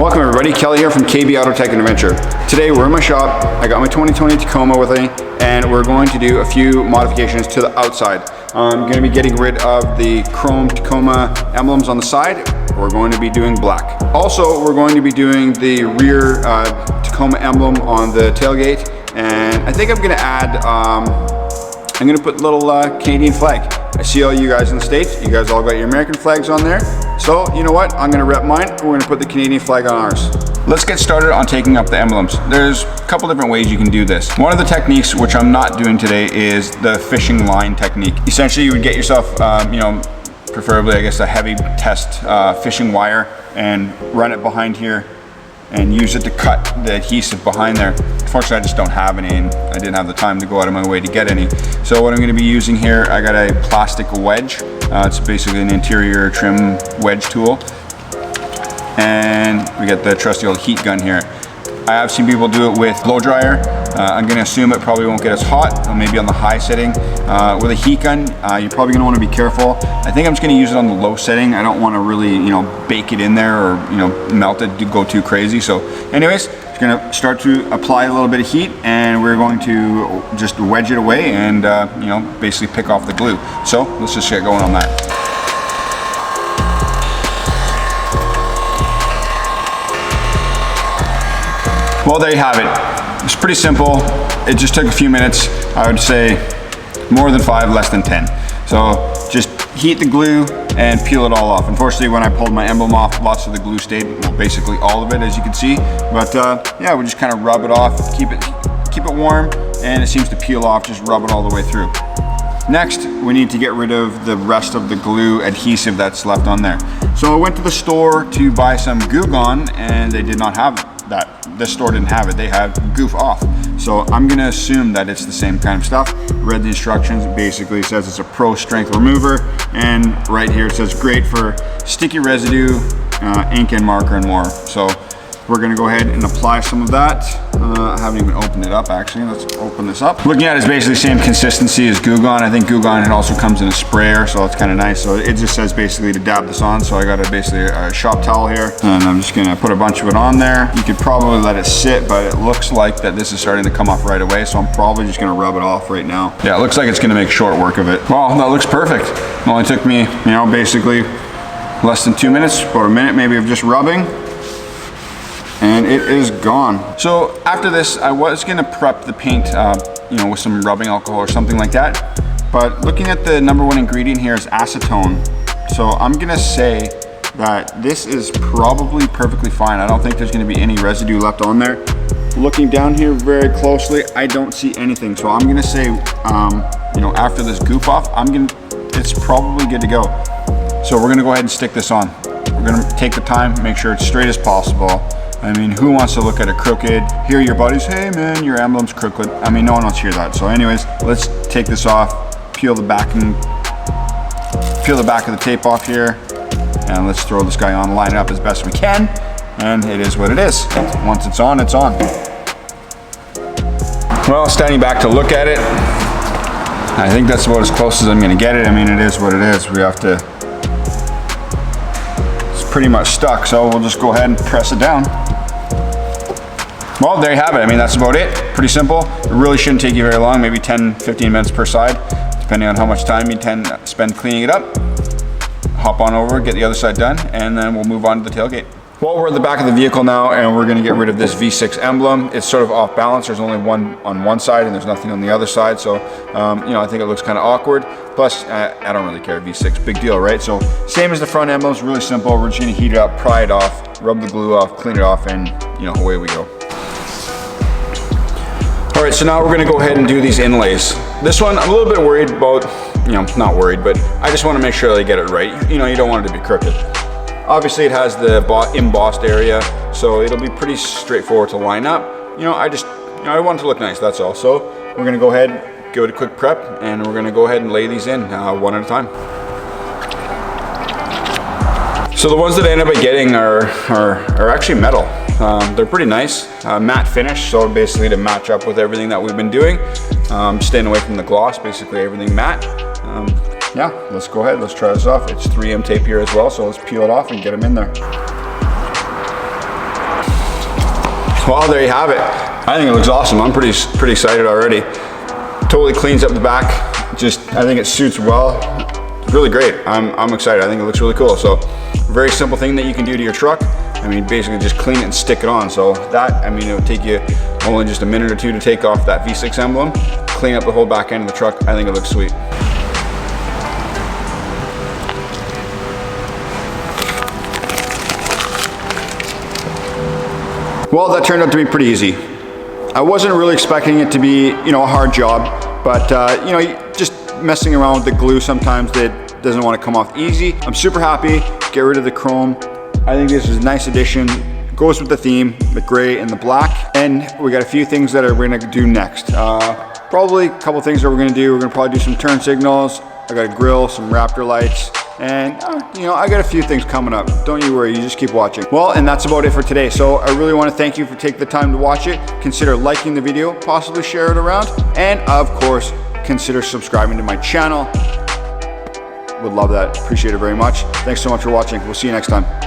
Welcome everybody, Kelly here from KB Auto Tech and Adventure. Today we're in my shop. I got my 2020 Tacoma with me, and we're going to do a few modifications to the outside. I'm going to be getting rid of the chrome Tacoma emblems on the side. We're going to be doing black. Also, we're going to be doing the rear Tacoma emblem on the tailgate, and I think I'm going to add, I'm going to put a little Canadian flag. I see all you guys in the States, you guys all got your American flags on there. So, you know what, I'm gonna rep mine, we're gonna put the Canadian flag on ours. Let's get started on taking up the emblems. There's a couple different ways you can do this. One of the techniques, which I'm not doing today, is the fishing line technique. Essentially, you would get yourself, preferably, I guess, a heavy test fishing wire and run it behind here and use it to cut the adhesive behind there. Unfortunately, I just don't have any, and I didn't have the time to go out of my way to get any. So what I'm going to be using here, I got a plastic wedge. It's basically an interior trim wedge tool. And we got the trusty old heat gun here. I have seen people do it with blow dryer. I'm going to assume it probably won't get as hot, or maybe on the high setting. With a heat gun, you're probably going to want to be careful. I think I'm just going to use it on the low setting. I don't want to really, bake it in there or, melt it to go too crazy. So anyways, just going to start to apply a little bit of heat, and we're going to just wedge it away and, basically pick off the glue. So let's just get going on that. Well, there you have it. It's pretty simple. It just took a few minutes. I would say more than 5, less than 10. So just heat the glue and peel it all off. Unfortunately, when I pulled my emblem off, lots of the glue stayed, well, basically all of it, as you can see. But yeah, we just kind of rub it off, keep it warm, and it seems to peel off. Just rub it all the way through. Next, we need to get rid of the rest of the glue adhesive that's left on there. So I went to the store to buy some Goo Gone, and they did not have that. This store didn't have it. They had Goof Off. So I'm gonna assume that it's the same kind of stuff. Read the instructions. It basically says it's a pro strength remover, and right here it says great for sticky residue, ink and marker and more. So we're gonna go ahead and apply some of that. I haven't even opened it up actually. Let's open this up. Looking at it, it's basically the same consistency as Goo Gone. I think Goo Gone, it also comes in a sprayer, so it's kind of nice. So it just says basically to dab this on. So I got basically a shop towel here, and I'm just gonna put a bunch of it on there. You could probably let it sit, but it looks like that this is starting to come off right away. So I'm probably just gonna rub it off right now. Yeah, it looks like it's gonna make short work of it. Well, that looks perfect. It only took me, basically less than 2 minutes, about a minute maybe of just rubbing, and it is gone. So after this, I was gonna prep the paint, with some rubbing alcohol or something like that. But looking at the #1 ingredient here is acetone. So I'm gonna say that this is probably perfectly fine. I don't think there's gonna be any residue left on there. Looking down here very closely, I don't see anything. So I'm gonna say, after this goof off, it's probably good to go. So we're gonna go ahead and stick this on. We're gonna take the time, make sure it's straight as possible. I mean, who wants to look at it crooked? Hear your buddies, hey man, your emblem's crooked. I mean, no one wants to hear that. So anyways, let's take this off, peel the back of the tape off here, and let's throw this guy on, line it up as best we can, and it is what it is. Once it's on, it's on. Well, standing back to look at it, I think that's about as close as I'm gonna get it. I mean, it is what it is. It's pretty much stuck, so we'll just go ahead and press it down. Well, there you have it. I mean, that's about it. Pretty simple. It really shouldn't take you very long, maybe 10-15 minutes per side, depending on how much time you tend to spend cleaning it up. Hop on over, get the other side done, and then we'll move on to the tailgate. Well, we're at the back of the vehicle now, and we're gonna get rid of this V6 emblem. It's sort of off balance. There's only one on one side, and there's nothing on the other side. So, I think it looks kind of awkward. Plus, I don't really care, V6, big deal, right? So, same as the front emblems, really simple. We're just gonna heat it up, pry it off, rub the glue off, clean it off, and away we go. All right, so now we're gonna go ahead and do these inlays. This one, I'm a little bit worried about, not worried, but I just wanna make sure they get it right. You don't want it to be crooked. Obviously it has the embossed area, so it'll be pretty straightforward to line up. I want it to look nice, that's all. So we're gonna go ahead, give it a quick prep, and we're gonna go ahead and lay these in one at a time. So the ones that I ended up getting are actually metal. They're pretty nice, matte finish, so basically to match up with everything that we've been doing. Staying away from the gloss, basically everything matte. Yeah, let's go ahead, let's try this off. It's 3M tape here as well, so let's peel it off and get them in there. Well, there you have it. I think it looks awesome. I'm pretty excited already. Totally cleans up the back. I think it suits well. It's really great. I'm excited. I think it looks really cool. So, very simple thing that you can do to your truck. I mean, basically just clean it and stick it on. So that, I mean, it would take you only just a minute or two to take off that V6 emblem, clean up the whole back end of the truck. I think it looks sweet. Well, that turned out to be pretty easy. I wasn't really expecting it to be, you know, a hard job, but you know, just messing around with the glue sometimes that doesn't want to come off easy. I'm super happy. Get rid of the chrome. I think this is a nice addition. Goes with the theme, the gray and the black. And we got a few things that we're gonna do next. Probably a couple things that we're gonna do. We're gonna probably do some turn signals. I got a grill, some Raptor lights. And you know, I got a few things coming up. Don't you worry, you just keep watching. Well, and that's about it for today. So I really want to thank you for taking the time to watch it. Consider liking the video, possibly share it around, and of course, consider subscribing to my channel. Would love that, appreciate it very much. Thanks so much for watching. We'll see you next time.